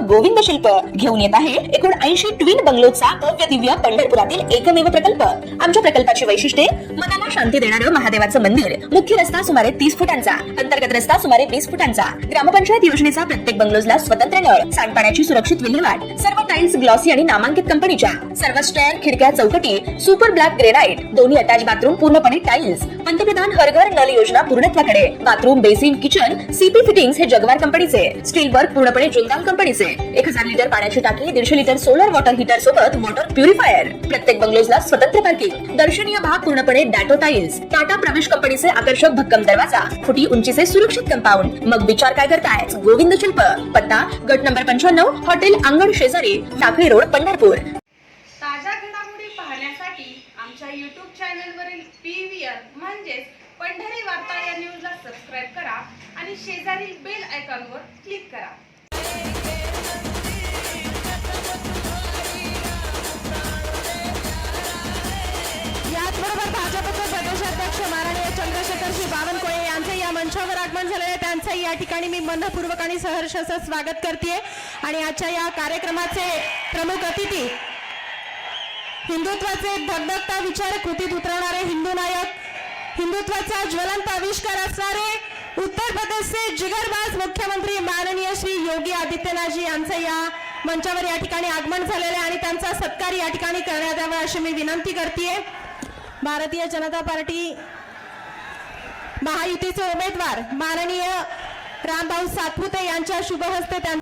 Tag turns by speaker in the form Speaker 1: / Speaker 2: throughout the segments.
Speaker 1: गोविंद शिल्प घेऊन येत आहे एकूण 80 ट्विन बंगलोचा भव्य दिव्य पंढरपुरातील एकमेव प्रकल्प। आमच्या प्रकल्पाची वैशिष्ट्ये मनाला शांती देणारं महादेवाचं मंदिर, मुख्य रस्ता सुमारे 30 फुटांचा, अंतर्गत रस्ता सुमारे 20 फुटांचा, ग्रामपंचायत योजनेचा प्रत्येक बंगलोजला स्वतंत्र नळ, सांडपाण्याची सुरक्षित विल्हेवाट, सर्व टाइल्स ग्लॉसी आणि नामांकित कंपनीच्या, सर्व स्टेअर, खिडक्या, चौकटी सुपर ब्लॅक ग्रेनाइट, दोन्ही अटॅच बाथरूम पूर्णपणे टाइल्स, पंतप्रधान हर घर नल योजना पूर्णत्वाकडे, bathroom, basin, kitchen CP fittings हे जगवार कंपनीचे, स्टील वर्क पूर्णपणे जिंदाल कंपनीचे, 1000 लिटर पाण्याची टाकी, 150 लिटर सोलर वॉटर हीटर सोबत वॉटर प्युरिफायर, प्रत्येक बंगलोजला स्वतंत्र पार्किंग, दर्शनीय भाग पूर्णपणे डॅटो टाइल्स, टाटा प्रवेश कंपनीचे आकर्षक भक्कम दरवाजा, फुटी उंचीचे सुरक्षित कंपाऊंड। मग विचार काय करताय? गोविंद शिल्प, पत्ता गट नंबर 95, हॉटेल अंगण शेजारी, टाकळी रोड, पंढरपूर।
Speaker 2: ताज्या घडामोडी पाहण्यासाठी आमच्या YouTube चॅनलवरील PVR म्हणजेच पंढरी वार्ता या न्यूजला सबस्क्राइब करा आणि शेजारील बेल आयकॉनवर क्लिक करा।
Speaker 3: याचबरोबर भाजपचे प्रदेशाध्यक्ष माननीय चंद्रशेखरजी बावनकुळे यांचे या मंचावर आगमन झाले आहे, त्यांचं या ठिकाणी मी मनपूर्वक आणि सहर्ष असं स्वागत करते। आणि आजच्या या कार्यक्रमाचे प्रमुख अतिथी हिंदुत्वाचे धगधगता विचार कृतीत उतरवणारे हिंदू नायक, हिंदुत्वाचा ज्वलंत आविष्कार असणारे उत्तर प्रदेशचे जिगरबाज मुख्यमंत्री माननीय श्री योगी आदित्यनाथजी यांचं या मंचावर या ठिकाणी आगमन झालेले आणि त्यांचा सत्कार या ठिकाणी करण्यात यावा अशी मी विनंती करते। भारतीय जनता पार्टी महायुतीचे उमेदवार माननीय रामभाऊ सातपुते यांच्या शुभ हस्ते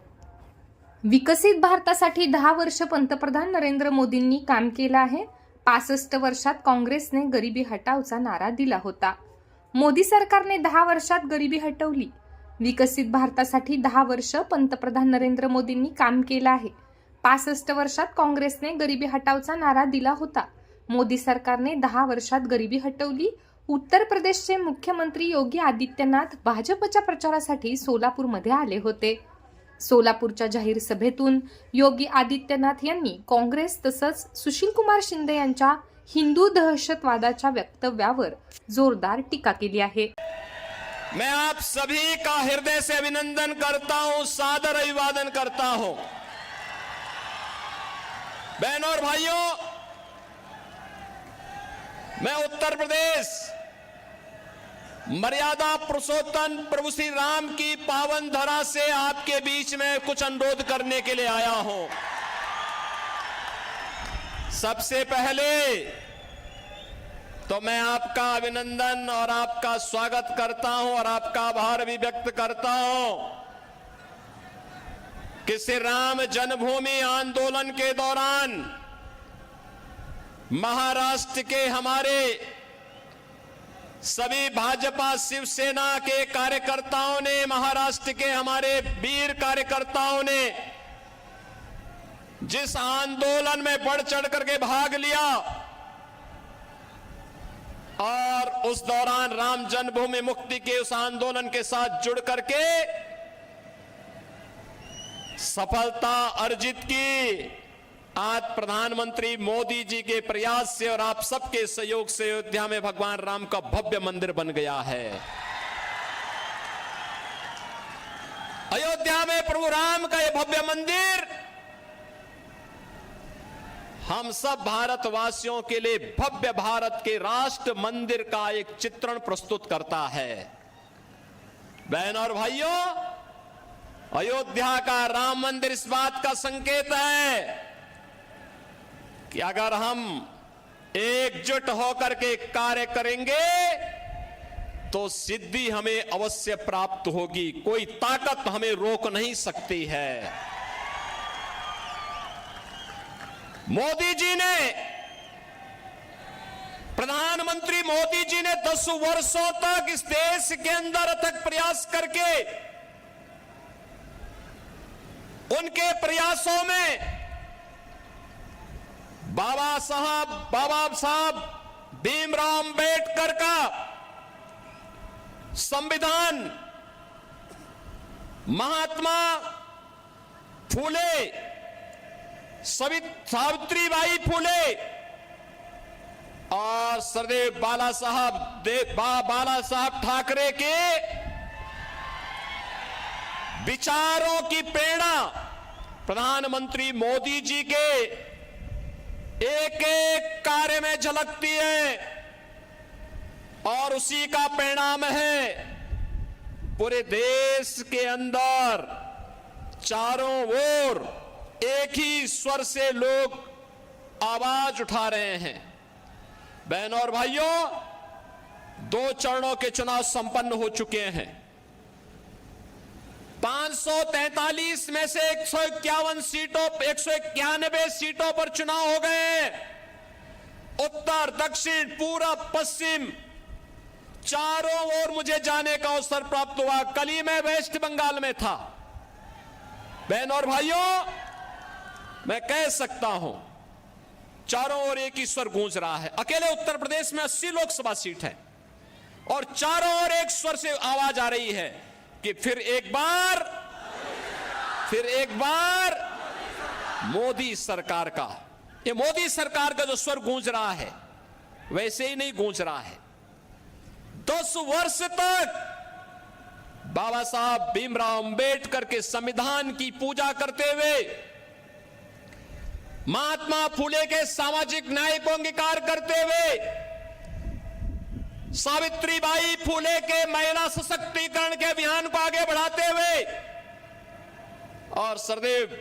Speaker 4: विकसित भारतासाठी 10 वर्ष पंतप्रधान नरेंद्र मोदींनी काम केलं आहे। 65 वर्षात काँग्रेसने गरिबी हटावचा नारा दिला होता। मोदी सरकारने 10 वर्षात गरिबी हटवली। विकसित भारतासाठी 10 वर्ष पंतप्रधान नरेंद्र मोदींनी काम केलं आहे। 65 वर्षात काँग्रेसने गरिबी हटावचा नारा दिला होता। मोदी सरकारने 10 वर्षात गरिबी हटवली। उत्तर प्रदेशचे मुख्यमंत्री योगी आदित्यनाथ भाजपच्या प्रचारासाठी सोलापूरमध्ये आले होते। सोलापूरच्या जाहीर सभेतून योगी आदित्यनाथ यांनी काँग्रेस तसंच सुशीलकुमार शिंदे यांच्या हिंदू दहशतवादाच्या वक्तव्यावर जोरदार टीका केली आहे।
Speaker 5: मैं आप सभी का हृदय से अभिनंदन करता हूं, सादर अभिवादन करता हूं। बहनों और भाइयों, मैं उत्तर प्रदेश मर्यादा पुरुषोत्तम प्रभु श्री राम की पावन धरा से आपके बीच में कुछ अनुरोध करने के लिए आया हूं। सबसे पहले तो मैं आपका अभिनंदन और आपका स्वागत करता हूं और आपका आभार भी व्यक्त करता हूं कि श्री राम जन्मभूमि आंदोलन के दौरान महाराष्ट्र के हमारे सभी भाजपा शिवसेना के कार्यकर्ताओं ने, महाराष्ट्र के हमारे वीर कार्यकर्ताओं ने जिस आंदोलन में बढ़ चढ़ करके भाग लिया और उस दौरान राम जन्मभूमि मुक्ति के उस आंदोलन के साथ जुड़ करके सफलता अर्जित की, आज प्रधानमंत्री मोदी जी के प्रयास से और आप सबके सहयोग से अयोध्या में भगवान राम का भव्य मंदिर बन गया है। अयोध्या में प्रभु राम का यह भव्य मंदिर हम सब भारतवासियों के लिए भव्य भारत के राष्ट्र मंदिर का एक चित्रण प्रस्तुत करता है। बहनों और भाइयों, अयोध्या का राम मंदिर इस बात का संकेत है कि अगर हम एकजुट होकर के कार्य करेंगे तो सिद्धि हमें अवश्य प्राप्त होगी, कोई ताकत हमें रोक नहीं सकती है। मोदी जी ने, प्रधानमंत्री मोदी जी ने 10 वर्षों तक इस देश के अंदर अथक प्रयास करके उनके प्रयासों में बाबा साहब भीमराव अंबेडकर का संविधान, महात्मा फूले, सावित्रीबाई फूले और सरदेव बाला साहब ठाकरे के विचारों की प्रेरणा प्रधानमंत्री मोदी जी के एक एक कार्य में झलकती है और उसी का परिणाम है पूरे देश के अंदर चारों ओर एक ही स्वर से लोग आवाज उठा रहे हैं। बहनों और भाइयों, 2 चरणों के चुनाव संपन्न हो चुके हैं। 543 में से 191 सीटों पर चुनाव हो गए। उत्तर, दक्षिण, पूरब, पश्चिम चारों ओर मुझे जाने का अवसर प्राप्त हुआ। कल ही मैं वेस्ट बंगाल में था। बहनों और भाइयों, मैं कह सकता हूं चारों ओर एक ही स्वर गूंज रहा है। अकेले उत्तर प्रदेश में 80 लोकसभा सीट है और चारों ओर एक स्वर से आवाज आ रही है कि फिर एक बार मोदी सरकार का, ये मोदी सरकार का जो स्वर गूंज रहा है वैसे ही नहीं गूंज रहा है। 10 वर्ष तक बाबा साहब भीमराव अंबेडकर के संविधान की पूजा करते हुए, महात्मा फुले के सामाजिक न्याय को अंगीकार करते हुए, सावित्रीबाई फुले के महिला सशक्तिकरण के अभियान को आगे बढ़ाते हुए और सरदेव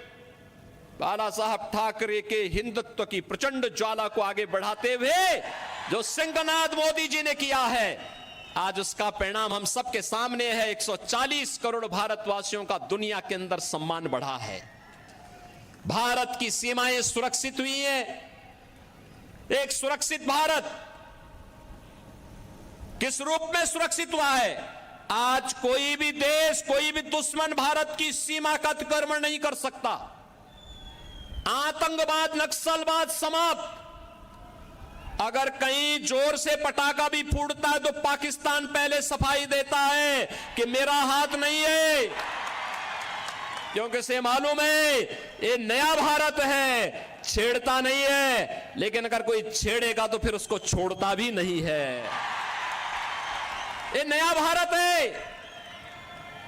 Speaker 5: बाला साहब ठाकरे के हिंदुत्व की प्रचंड ज्वाला को आगे बढ़ाते हुए जो सिंहनाद मोदी जी ने किया है, आज उसका परिणाम हम सबके सामने है। 140 करोड़ भारतवासियों का दुनिया के अंदर सम्मान बढ़ा है। भारत की सीमाएं सुरक्षित हुई हैं। एक सुरक्षित भारत किस रूप में सुरक्षित हुआ है? आज कोई भी देश, कोई भी दुश्मन भारत की सीमा का अतिक्रमण नहीं कर सकता। आतंकवाद, नक्सलवाद समाप्त। अगर कहीं जोर से पटाखा भी फूटता है तो पाकिस्तान पहले सफाई देता है कि मेरा हाथ नहीं है, क्योंकि से मालूम है ये नया भारत है, छेड़ता नहीं है। लेकिन अगर कोई छेड़ेगा तो फिर उसको छोड़ता भी नहीं है। ये नया भारत है।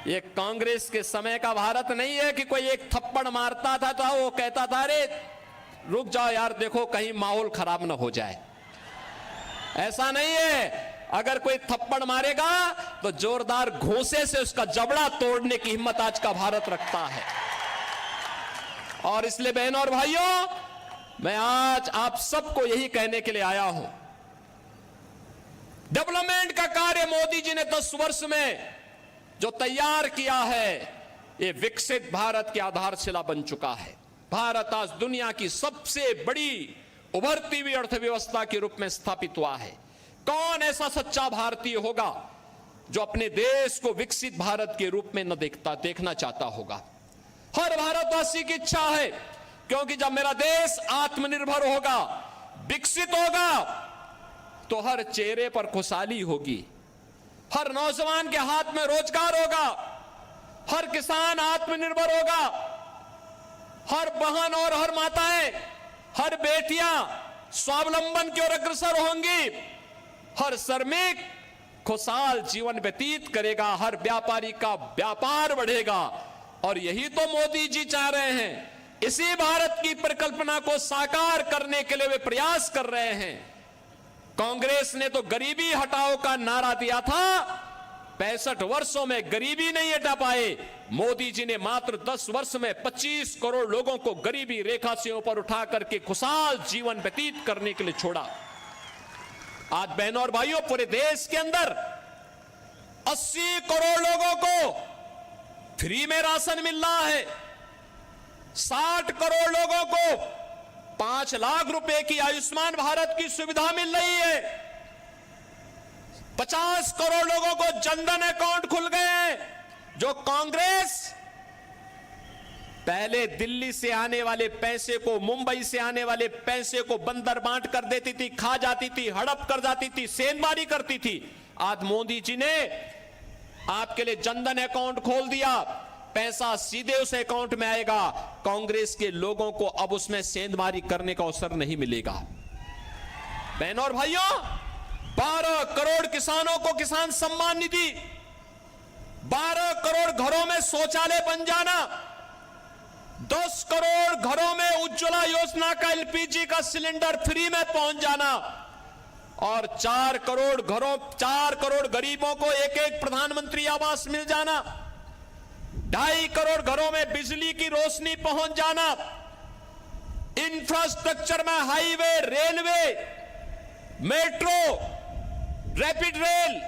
Speaker 5: ये कांग्रेस के समय का भारत नहीं है कि कोई एक थप्पड़ मारता था तो वो कहता था अरे रुक जाओ यार, देखो कहीं माहौल खराब ना हो जाए। ऐसा नहीं है। अगर कोई थप्पड़ मारेगा तो जोरदार घूंसे से उसका जबड़ा तोड़ने की हिम्मत आज का भारत रखता है। और इसलिए बहनों और भाइयों, मैं आज आप सबको यही कहने के लिए आया हूं, डेवलपमेंट का कार्य मोदी जी ने 10 वर्ष में जो तैयार किया है, ये विकसित भारत की आधारशिला बन चुका है। भारत आज दुनिया की सबसे बड़ी उभरती हुई अर्थव्यवस्था के रूप में स्थापित हुआ है। कौन ऐसा सच्चा भारतीय होगा जो अपने देश को विकसित भारत के रूप में न देखना चाहता होगा? हर भारतवासी की इच्छा है, क्योंकि जब मेरा देश आत्मनिर्भर होगा, विकसित होगा, तो हर चेहरे पर खुशहाली होगी, हर नौजवान के हाथ में रोजगार होगा, हर किसान आत्मनिर्भर होगा, हर बहन और हर माताएं, हर बेटियां स्वावलंबन की ओर अग्रसर होंगी, हर श्रमिक खुशहाल जीवन व्यतीत करेगा, हर व्यापारी का व्यापार बढ़ेगा। और यही तो मोदी जी चाह रहे हैं। इसी भारत की परिकल्पना को साकार करने के लिए वे प्रयास कर रहे हैं। कांग्रेस ने तो गरीबी हटाओ का नारा दिया था, 65 वर्षों में गरीबी नहीं हटा पाए। मोदी जी ने मात्र 10 वर्ष में 25 करोड़ लोगों को गरीबी रेखा से ऊपर उठा करके खुशहाल जीवन व्यतीत करने के लिए छोड़ा। आज बहनों और भाइयों, पूरे देश के अंदर 80 करोड़ लोगों को फ्री में राशन मिल रहा है। 60 करोड़ लोगों को 5 लाख रुपए की आयुष्मान भारत की सुविधा मिल रही है। 50 करोड़ लोगों को जनधन अकाउंट खुल गए हैं। जो कांग्रेस पहले दिल्ली से आने वाले पैसे को, मुंबई से आने वाले पैसे को बंदर बांट कर देती थी, खा जाती थी, हड़प कर जाती थी, सेंधमारी करती थी, आज मोदी जी ने आपके लिए जनधन अकाउंट खोल दिया। पैसा सीधे उस अकाउंट में आएगा। कांग्रेस के लोगों को अब उसमें सेंधमारी करने का अवसर नहीं मिलेगा। बहनों और भाइयों, 12 करोड़ किसानों को किसान सम्मान निधि, 12 करोड़ घरों में शौचालय बन जाना, 10 करोड़ घरों में उज्ज्वला योजना का एलपीजी का सिलेंडर फ्री में पहुंच जाना और 4 करोड़ गरीबों को एक प्रधानमंत्री आवास मिल जाना, 2.5 करोड़ घरों में बिजली की रोशनी पहुंच जाना, इंफ्रास्ट्रक्चर में highway, railway, metro, rapid rail,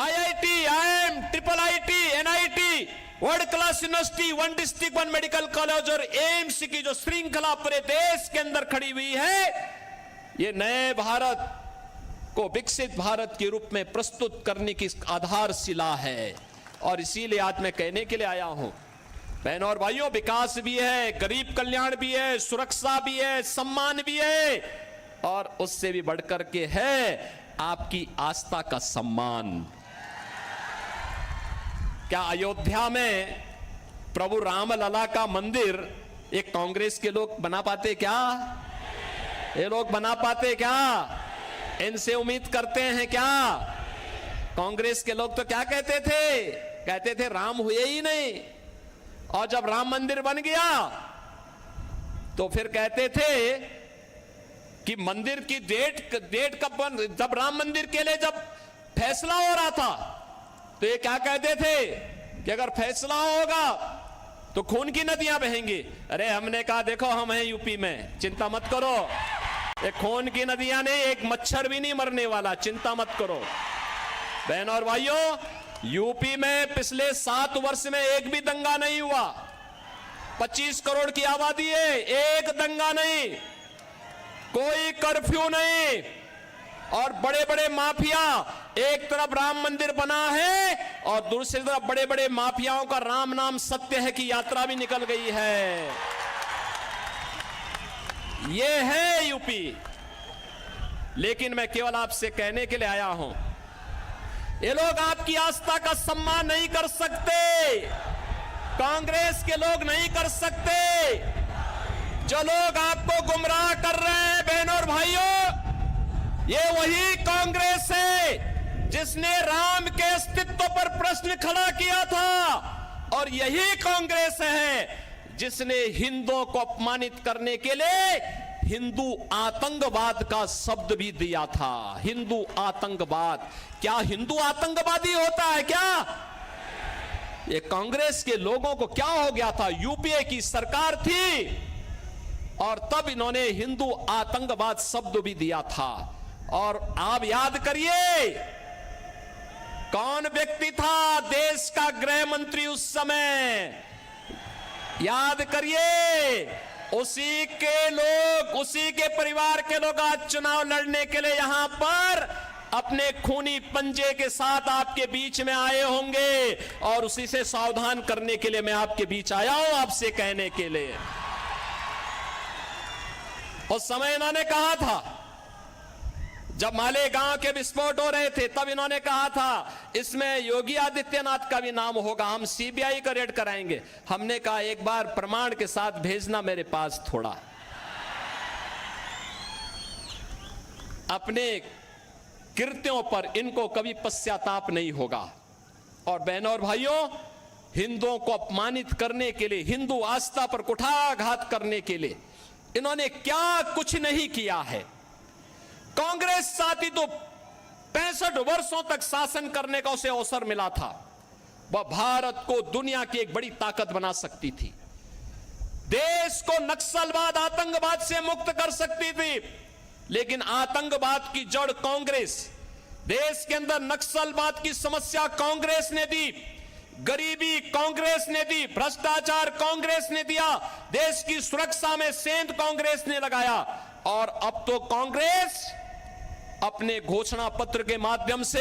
Speaker 5: IIT, IIM, triple IT, NIT, world class university, 1 district 1 medical college और एम्स की जो श्रृंखला पूरे देश के अंदर खड़ी हुई है, ये नए भारत को विकसित भारत के रूप में प्रस्तुत करने की आधारशिला है। और इसीलिए आज मैं कहने के लिए आया हूं, बहनों और भाइयों, विकास भी है, गरीब कल्याण भी है, सुरक्षा भी है, सम्मान भी है और उससे भी बढ़कर के है आपकी आस्था का सम्मान। क्या अयोध्या में प्रभु रामलला का मंदिर एक कांग्रेस के लोग बना पाते क्या? ये लोग बना पाते क्या? इनसे उम्मीद करते हैं क्या? कांग्रेस के लोग तो क्या कहते थे राम हुए ही नहीं, और जब राम मंदिर बन गया तो फिर कहते थे कि मंदिर की डेट कब बन, जब राम मंदिर के लिए जब फैसला हो रहा था तो ये क्या कहते थे कि अगर फैसला होगा तो खून की नदियां बहेंगी। अरे हमने कहा देखो हम हैं यूपी में, चिंता मत करो, ये खून की नदियां नहीं, एक मच्छर भी नहीं मरने वाला, चिंता मत करो। बहन और भाइयों, यूपी में पिछले 7 वर्ष में एक भी दंगा नहीं हुआ। 25 करोड़ की आबादी है, एक दंगा नहीं, कोई कर्फ्यू नहीं, और बड़े बड़े माफिया, एक तरफ राम मंदिर बना है और दूसरी तरफ बड़े बड़े माफियाओं का राम नाम सत्य है की यात्रा भी निकल गई है। ये है यूपी। लेकिन मैं केवल आपसे कहने के लिए आया हूं, ये लोग आपकी आस्था का सम्मान नहीं कर सकते, कांग्रेस के लोग नहीं कर सकते। जो लोग आपको गुमराह कर रहे हैं बहनों और भाइयों, ये वही कांग्रेस है जिसने राम के अस्तित्व पर प्रश्न खड़ा किया था, और यही कांग्रेस है जिसने हिंदुओं को अपमानित करने के लिए हिंदू आतंकवाद का शब्द भी दिया था। हिंदू आतंकवाद, क्या हिंदू आतंकवादी होता है क्या? ये कांग्रेस के लोगों को क्या हो गया था? यूपीए की सरकार थी और तब इन्होंने हिंदू आतंकवाद शब्द भी दिया था। और आप याद करिए कौन व्यक्ति था देश का गृह मंत्री उस समय, याद करिए। उसी के लोग, उसी के परिवार के लोग आज चुनाव लड़ने के लिए यहां पर अपने खूनी पंजे के साथ आपके बीच में आए होंगे, और उसी से सावधान करने के लिए मैं आपके बीच आया हूं, आपसे कहने के लिए। उस समय इन्होंने कहा था, जब मालेगांव के विस्फोट हो रहे थे, तब इन्होंने कहा था इसमें योगी आदित्यनाथ का भी नाम होगा, हम सीबीआई का रेड कराएंगे। हमने कहा एक बार प्रमाण के साथ भेजना मेरे पास थोड़ा। अपने कृत्यों पर इनको कभी पश्चाताप नहीं होगा। और बहनों और भाइयों, हिंदुओं को अपमानित करने के लिए, हिंदू आस्था पर कुठाराघात करने के लिए इन्होंने क्या कुछ नहीं किया है। कांग्रेस साथी तो 65 वर्षों तक शासन करने का उसे अवसर मिला था। वह भारत को दुनिया की एक बड़ी ताकत बना सकती थी, देश को नक्सलवाद, आतंकवाद से मुक्त कर सकती थी। लेकिन आतंकवाद की जड़ कांग्रेस, देश के अंदर नक्सलवाद की समस्या कांग्रेस ने दी, गरीबी कांग्रेस ने दी, भ्रष्टाचार कांग्रेस ने दिया, देश की सुरक्षा में सेंध कांग्रेस ने लगाया। और अब तो कांग्रेस अपने घोषणा पत्र के माध्यम से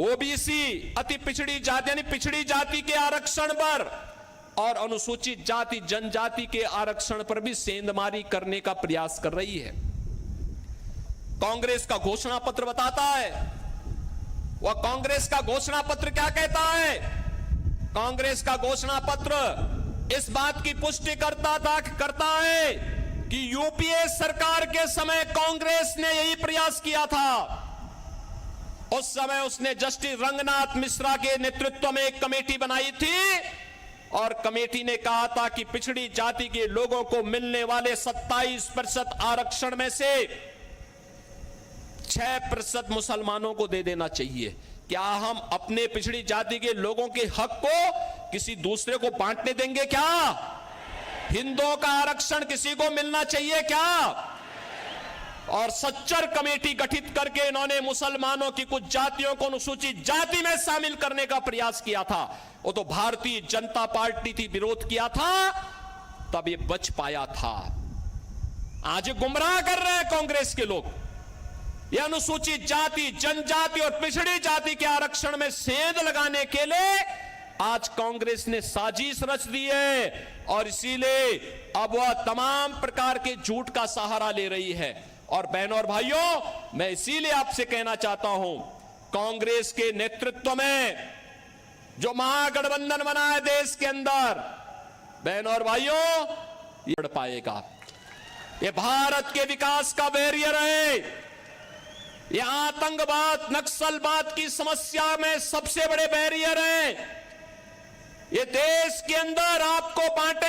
Speaker 5: ओबीसी, अति पिछड़ी जाति यानी पिछड़ी जाति के आरक्षण पर और अनुसूचित जाति जनजाति के आरक्षण पर भी सेंधमारी करने का प्रयास कर रही है। कांग्रेस का घोषणा पत्र बताता है, वह कांग्रेस का घोषणा पत्र क्या कहता है? कांग्रेस का घोषणा पत्र इस बात की पुष्टि करता है कि यूपीए सरकार के समय कांग्रेस ने यही प्रयास किया था। उस समय उसने जस्टिस रंगनाथ मिश्रा के नेतृत्व में एक कमेटी बनाई थी और कमेटी ने कहा था कि पिछड़ी जाति के लोगों को मिलने वाले 27% आरक्षण में से 6% मुसलमानों को दे देना चाहिए। क्या हम अपने पिछड़ी जाति के लोगों के हक को किसी दूसरे को बांटने देंगे क्या? हिंदुओं का आरक्षण किसी को मिलना चाहिए क्या? और सच्चर कमेटी गठित करके इन्होंने मुसलमानों की कुछ जातियों को अनुसूचित जाति में शामिल करने का प्रयास किया था। वो तो भारतीय जनता पार्टी थी, विरोध किया था, तब ये बच पाया था। आज गुमराह कर रहे हैं कांग्रेस के लोग। ये अनुसूचित जाति, जनजाति और पिछड़ी जाति के आरक्षण में सेंध लगाने के लिए आज कांग्रेस ने साजिश रच दी है और इसीलिए अब वह तमाम प्रकार के झूठ का सहारा ले रही है। और बहनों और भाइयों, मैं इसीलिए आपसे कहना चाहता हूं, कांग्रेस के नेतृत्व में जो महागठबंधन बना है देश के अंदर, बहनों और भाइयों, ये बढ़ पाएगा। ये भारत के विकास का बैरियर है। ये आतंकवाद, नक्सलवाद की समस्या में सबसे बड़े बैरियर है। ये देश के अंदर आपको बांटे